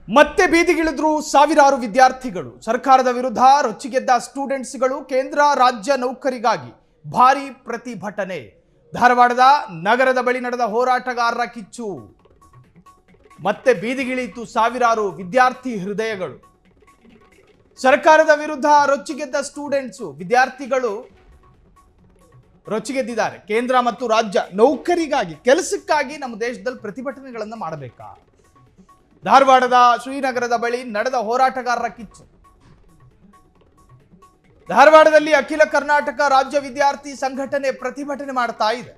ಮತ್ತೆ ಬೀದಿಗಿಳಿದ್ರು ಸಾವಿರಾರು ವಿದ್ಯಾರ್ಥಿಗಳು. ಸರ್ಕಾರದ ವಿರುದ್ಧ ರೊಚ್ಚಿಗೆದ್ದ ಸ್ಟೂಡೆಂಟ್ಸ್ಗಳು ಕೇಂದ್ರ ರಾಜ್ಯ ನೌಕರಿಗಾಗಿ ಭಾರಿ ಪ್ರತಿಭಟನೆ. ಧಾರವಾಡದ ನಗರದ ಬಳಿ ನಡೆದ ಹೋರಾಟಗಾರರ ಕಿಚ್ಚು. ಮತ್ತೆ ಬೀದಿಗಿಳಿಯಿತು ಸಾವಿರಾರು ವಿದ್ಯಾರ್ಥಿ ಹೃದಯಗಳು. ಸರ್ಕಾರದ ವಿರುದ್ಧ ರೊಚ್ಚಿಗೆದ್ದ ಸ್ಟೂಡೆಂಟ್ಸು, ವಿದ್ಯಾರ್ಥಿಗಳು ರೊಚ್ಚಿಗೆದ್ದಿದ್ದಾರೆ. ಕೇಂದ್ರ ಮತ್ತು ರಾಜ್ಯ ನೌಕರಿಗಾಗಿ, ಕೆಲಸಕ್ಕಾಗಿ ನಮ್ಮ ದೇಶದಲ್ಲಿ ಪ್ರತಿಭಟನೆಗಳನ್ನು ಮಾಡಬೇಕಾ? ಧಾರವಾಡದ ಶ್ರೀನಗರದ ಬಳಿ ನಡೆದ ಹೋರಾಟಗಾರರ ಕಿಚ್ಚು. ಧಾರವಾಡದಲ್ಲಿ ಅಖಿಲ ಕರ್ನಾಟಕ ರಾಜ್ಯ ವಿದ್ಯಾರ್ಥಿ ಸಂಘಟನೆ ಪ್ರತಿಭಟನೆ ಮಾಡ್ತಾ ಇದೆ.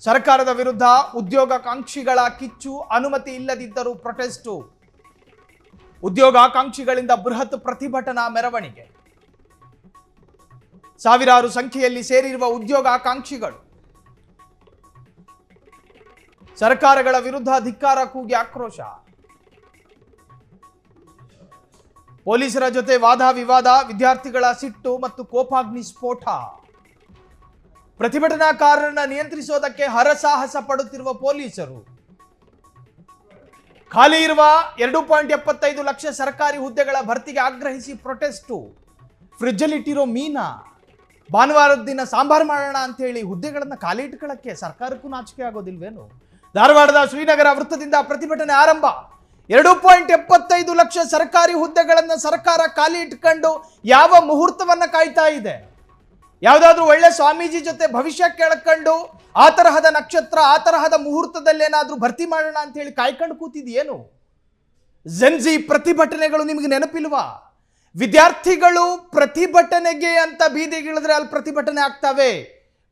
ಸರ್ಕಾರದ ವಿರುದ್ಧ ಉದ್ಯೋಗಾಕಾಂಕ್ಷಿಗಳ ಕಿಚ್ಚು. ಅನುಮತಿ ಇಲ್ಲದಿದ್ದರೂ ಪ್ರೊಟೆಸ್ಟು. ಉದ್ಯೋಗಾಕಾಂಕ್ಷಿಗಳಿಂದ ಬೃಹತ್ ಪ್ರತಿಭಟನಾ ಮೆರವಣಿಗೆ. ಸಾವಿರಾರು ಸಂಖ್ಯೆಯಲ್ಲಿ ಸೇರಿರುವ ಉದ್ಯೋಗಾಕಾಂಕ್ಷಿಗಳು ಸರ್ಕಾರಗಳ ವಿರುದ್ಧ ಧಿಕ್ಕಾರ ಕೂಗಿ ಆಕ್ರೋಶ. ಪೊಲೀಸರ ಜೊತೆ ವಾದ ವಿವಾದ, ವಿದ್ಯಾರ್ಥಿಗಳ ಸಿಟ್ಟು ಮತ್ತು ಕೋಪಾಗ್ನಿ ಸ್ಫೋಟ. ಪ್ರತಿಭಟನಾಕಾರರನ್ನ ನಿಯಂತ್ರಿಸೋದಕ್ಕೆ ಹರಸಾಹಸ ಪಡುತ್ತಿರುವ ಪೊಲೀಸರು. ಖಾಲಿ ಇರುವ 2.75 ಲಕ್ಷ ಸರ್ಕಾರಿ ಹುದ್ದೆಗಳ ಭರ್ತಿಗೆ ಆಗ್ರಹಿಸಿ ಪ್ರೊಟೆಸ್ಟು. ಫ್ರಿಜ್ಜಲ್ಲಿಟ್ಟಿರೋ ಮೀನಾ ಭಾನುವಾರದ ದಿನ ಸಾಂಬಾರು ಮಾಡೋಣ ಅಂತ ಹೇಳಿ ಹುದ್ದೆಗಳನ್ನು ಖಾಲಿ ಇಟ್ಕೊಳ್ಳಕ್ಕೆ ಸರ್ಕಾರಕ್ಕೂ ನಾಚಿಕೆ ಆಗೋದಿಲ್ವೇನು? ಧಾರವಾಡದ ಶ್ರೀನಗರ ವೃತ್ತದಿಂದ ಪ್ರತಿಭಟನೆ ಆರಂಭ. 2.75 ಲಕ್ಷ ಸರ್ಕಾರಿ ಹುದ್ದೆಗಳನ್ನು ಸರ್ಕಾರ ಖಾಲಿ ಇಟ್ಕೊಂಡು ಯಾವ ಮುಹೂರ್ತವನ್ನ ಕಾಯ್ತಾ ಇದೆ? ಯಾವುದಾದ್ರೂ ಒಳ್ಳೆ ಸ್ವಾಮೀಜಿ ಜೊತೆ ಭವಿಷ್ಯ ಕೇಳ್ಕೊಂಡು ಆ ತರಹದ ನಕ್ಷತ್ರ, ಆ ತರಹದ ಮುಹೂರ್ತದಲ್ಲೇನಾದ್ರೂ ಭರ್ತಿ ಮಾಡೋಣ ಅಂತ ಹೇಳಿ ಕಾಯ್ಕೊಂಡು ಕೂತಿದೆಯೇನು? ಜೆನ್ಜಿ ಪ್ರತಿಭಟನೆಗಳು ನಿಮಗೆ ನೆನಪಿಲ್ವಾ? ವಿದ್ಯಾರ್ಥಿಗಳು ಪ್ರತಿಭಟನೆಗೆ ಅಂತ ಬೀದಿಗಿಳಿದ್ರೆ ಅಲ್ಲಿ ಪ್ರತಿಭಟನೆ ಆಗ್ತವೆ.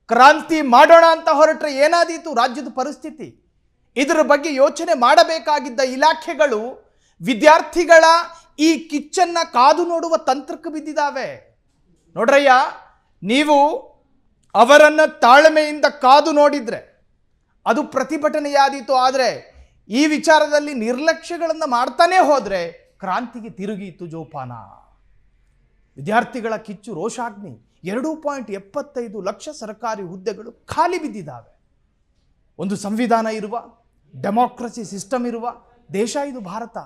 ಕ್ರಾಂತಿ ಮಾಡೋಣ ಅಂತ ಹೊರಟ್ರೆ ಏನಾದೀತು ರಾಜ್ಯದ ಪರಿಸ್ಥಿತಿ? ಇದರ ಬಗ್ಗೆ ಯೋಚನೆ ಮಾಡಬೇಕಾಗಿದ್ದ ಇಲಾಖೆಗಳು ವಿದ್ಯಾರ್ಥಿಗಳ ಈ ಕಿಚ್ಚನ್ನ ಕಾದು ನೋಡುವ ತಂತ್ರಕ್ಕೆ ಬಿದ್ದಿದ್ದಾವೆ. ನೋಡ್ರಯ್ಯ, ನೀವು ಅವರನ್ನ ತಾಳ್ಮೆಯಿಂದ ಕಾದು ನೋಡಿದ್ರೆ ಅದು ಪ್ರತಿಭಟನೆಯಾದೀತು. ಆದರೆ ಈ ವಿಚಾರದಲ್ಲಿ ನಿರ್ಲಕ್ಷ್ಯಗಳನ್ನು ಮಾಡ್ತಾನೆ ಹೋದ್ರೆ ಕ್ರಾಂತಿಗೆ ತಿರುಗಿತು ಜೋಪಾನ. ವಿದ್ಯಾರ್ಥಿಗಳ ಕಿಚ್ಚು, ರೋಷಾಗ್ನಿ. 2.75 ಲಕ್ಷ ಸರ್ಕಾರಿ ಹುದ್ದೆಗಳು ಖಾಲಿ ಬಿದ್ದಿದ್ದಾವೆ. ಒಂದು ಸಂವಿಧಾನ ಇರುವ, ಡೆಮಾಕ್ರಸಿ ಸಿಸ್ಟಮ್ ಇರುವ ದೇಶ ಇದು ಭಾರತ.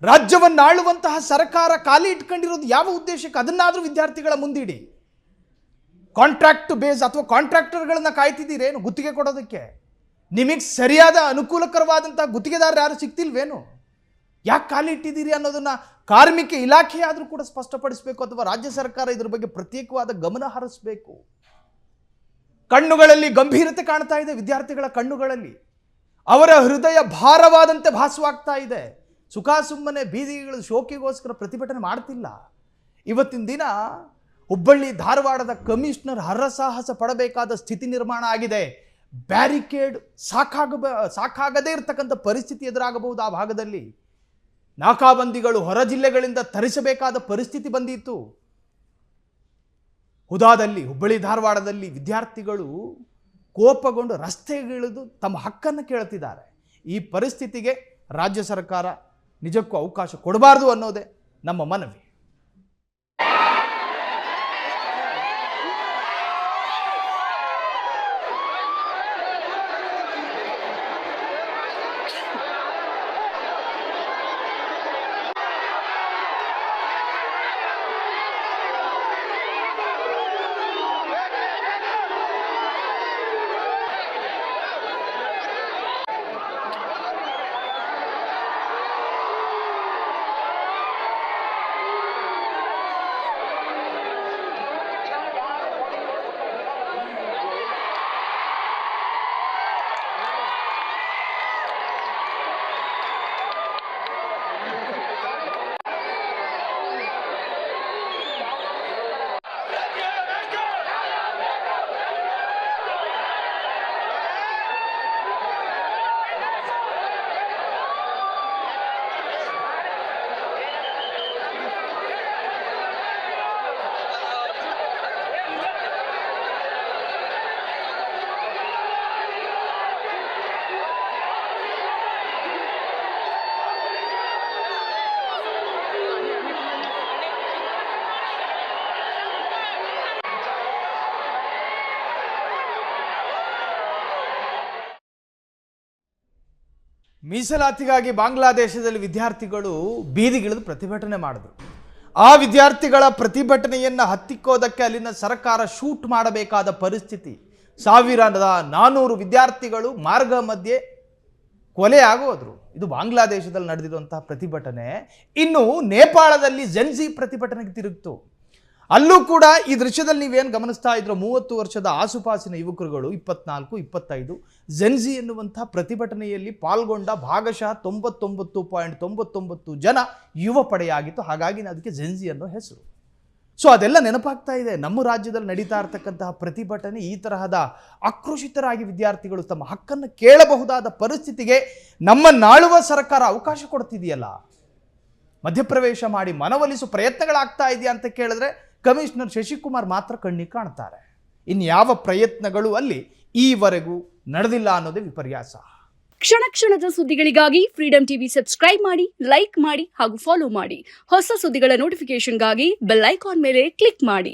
ರಾಜ್ಯವನ್ನಾಳುವಂತಹ ಸರ್ಕಾರ ಖಾಲಿ ಇಟ್ಕೊಂಡಿರೋದು ಯಾವ ಉದ್ದೇಶಕ್ಕೆ? ಅದನ್ನಾದ್ರೂ ವಿದ್ಯಾರ್ಥಿಗಳ ಮುಂದಿಡಿ. ಕಾಂಟ್ರಾಕ್ಟ್ ಬೇಸ್ ಅಥವಾ ಕಾಂಟ್ರಾಕ್ಟರ್ಗಳನ್ನ ಕಾಯ್ತಿದ್ದೀರೇನು ಗುತ್ತಿಗೆ ಕೊಡೋದಕ್ಕೆ? ನಿಮಗೆ ಸರಿಯಾದ ಅನುಕೂಲಕರವಾದಂತಹ ಗುತ್ತಿಗೆದಾರರು ಯಾರು ಸಿಗ್ತಿಲ್ವೇನು? ಯಾಕೆ ಖಾಲಿ ಇಟ್ಟಿದ್ದೀರಿ ಅನ್ನೋದನ್ನ ಕಾರ್ಮಿಕ ಇಲಾಖೆ ಆದರೂ ಕೂಡ ಸ್ಪಷ್ಟಪಡಿಸಬೇಕು, ಅಥವಾ ರಾಜ್ಯ ಸರ್ಕಾರ ಇದ್ರ ಬಗ್ಗೆ ಪ್ರತ್ಯೇಕವಾದ ಗಮನ ಹರಿಸಬೇಕು. ಕಣ್ಣುಗಳಲ್ಲಿ ಗಂಭೀರತೆ ಕಾಣ್ತಾ ಇದೆ. ವಿದ್ಯಾರ್ಥಿಗಳ ಕಣ್ಣುಗಳಲ್ಲಿ ಅವರ ಹೃದಯ ಭಾರವಾದಂತೆ ಭಾಸವಾಗ್ತಾ ಇದೆ. ಸುಖ ಸುಮ್ಮನೆ ಬೀದಿಗಳು ಶೋಕಿಗೋಸ್ಕರ ಪ್ರತಿಭಟನೆ ಮಾಡ್ತಿಲ್ಲ. ಇವತ್ತಿನ ದಿನ ಹುಬ್ಬಳ್ಳಿ ಧಾರವಾಡದ ಕಮಿಷನರ್ ಹರಸಾಹಸ ಪಡಬೇಕಾದ ಸ್ಥಿತಿ ನಿರ್ಮಾಣ ಆಗಿದೆ. ಬ್ಯಾರಿಕೇಡ್ ಸಾಕಾಗದೇ ಇರತಕ್ಕಂಥ ಪರಿಸ್ಥಿತಿ ಎದುರಾಗಬಹುದು. ಆ ಭಾಗದಲ್ಲಿ ನಾಕಾಬಂದಿಗಳು ಹೊರ ಜಿಲ್ಲೆಗಳಿಂದ ತರಿಸಬೇಕಾದ ಪರಿಸ್ಥಿತಿ ಬಂದಿತ್ತು. ಹುದಾದಲ್ಲಿ, ಹುಬ್ಬಳ್ಳಿ ಧಾರವಾಡದಲ್ಲಿ ವಿದ್ಯಾರ್ಥಿಗಳು ಕೋಪಗೊಂಡು ರಸ್ತೆಗಿಳಿದು ತಮ್ಮ ಹಕ್ಕನ್ನು ಕೇಳ್ತಿದ್ದಾರೆ. ಈ ಪರಿಸ್ಥಿತಿಗೆ ರಾಜ್ಯ ಸರ್ಕಾರ ನಿಜಕ್ಕೂ ಅವಕಾಶ ಕೊಡಬಾರ್ದು ಅನ್ನೋದೇ ನಮ್ಮ ಮನವಿ. ಮೀಸಲಾತಿಗಾಗಿ ಬಾಂಗ್ಲಾದೇಶದಲ್ಲಿ ವಿದ್ಯಾರ್ಥಿಗಳು ಬೀದಿಗಿಳಿದು ಪ್ರತಿಭಟನೆ ಮಾಡಿದ್ರು. ಆ ವಿದ್ಯಾರ್ಥಿಗಳ ಪ್ರತಿಭಟನೆಯನ್ನು ಹತ್ತಿಕ್ಕೋದಕ್ಕೆ ಅಲ್ಲಿನ ಸರ್ಕಾರ ಶೂಟ್ ಮಾಡಬೇಕಾದ ಪರಿಸ್ಥಿತಿ. 1400 ವಿದ್ಯಾರ್ಥಿಗಳು ಮಾರ್ಗ ಮಧ್ಯೆ ಕೊಲೆ ಆಗೋದ್ರು. ಇದು ಬಾಂಗ್ಲಾದೇಶದಲ್ಲಿ ನಡೆದಿರುವಂತಹ ಪ್ರತಿಭಟನೆ. ಇನ್ನು ನೇಪಾಳದಲ್ಲಿ ಜೆನ್ಜಿ ಪ್ರತಿಭಟನೆಗೆ ತಿರುಗಿತು. ಅಲ್ಲೂ ಕೂಡ ಈ ದೃಶ್ಯದಲ್ಲಿ ನೀವೇನು ಗಮನಿಸ್ತಾ ಇದ್ರು, 30 ವರ್ಷದ ಆಸುಪಾಸಿನ ಯುವಕರುಗಳು 24-25 ಜೆನ್ಜಿ ಎನ್ನುವಂಥ ಪ್ರತಿಭಟನೆಯಲ್ಲಿ ಪಾಲ್ಗೊಂಡ ಭಾಗಶಃ 99.99 ಜನ ಯುವ ಪಡೆಯಾಗಿತ್ತು. ಹಾಗಾಗಿ ಅದಕ್ಕೆ ಜೆನ್ಜಿ ಅನ್ನೋ ಹೆಸರು. ಸೊ ಅದೆಲ್ಲ ನೆನಪಾಗ್ತಾ ಇದೆ. ನಮ್ಮ ರಾಜ್ಯದಲ್ಲಿ ನಡೀತಾ ಇರತಕ್ಕಂತಹ ಪ್ರತಿಭಟನೆ, ಈ ತರಹದ ಆಕ್ರೋಶಿತರಾಗಿ ವಿದ್ಯಾರ್ಥಿಗಳು ತಮ್ಮ ಹಕ್ಕನ್ನು ಕೇಳಬಹುದಾದ ಪರಿಸ್ಥಿತಿಗೆ ನಮ್ಮನ್ನಾಳುವ ಸರ್ಕಾರ ಅವಕಾಶ ಕೊಡ್ತಿದೆಯಲ್ಲ. ಮಧ್ಯಪ್ರವೇಶ ಮಾಡಿ ಮನವೊಲಿಸುವ ಪ್ರಯತ್ನಗಳಾಗ್ತಾ ಇದೆಯಾ ಅಂತ ಕೇಳಿದ್ರೆ ಕಮಿಷನರ್ ಶಶಿಕುಮಾರ್ ಮಾತ್ರ ಕಣ್ಣಿಗೆ ಕಾಣ್ತಾರೆ. ಇನ್ಯಾವ ಪ್ರಯತ್ನಗಳು ಅಲ್ಲಿ ಈವರೆಗೂ ನಡೆದಿಲ್ಲ ಅನ್ನೋದೇ ವಿಪರ್ಯಾಸ. ಕ್ಷಣ ಕ್ಷಣದ ಸುದ್ದಿಗಳಿಗಾಗಿ ಫ್ರೀಡಂ ಟಿವಿ ಸಬ್ಸ್ಕ್ರೈಬ್ ಮಾಡಿ, ಲೈಕ್ ಮಾಡಿ ಹಾಗೂ ಫಾಲೋ ಮಾಡಿ. ಹೊಸ ಸುದ್ದಿಗಳ ನೋಟಿಫಿಕೇಶನ್ಗಾಗಿ ಬೆಲ್ ಐಕಾನ್ ಮೇಲೆ ಕ್ಲಿಕ್ ಮಾಡಿ.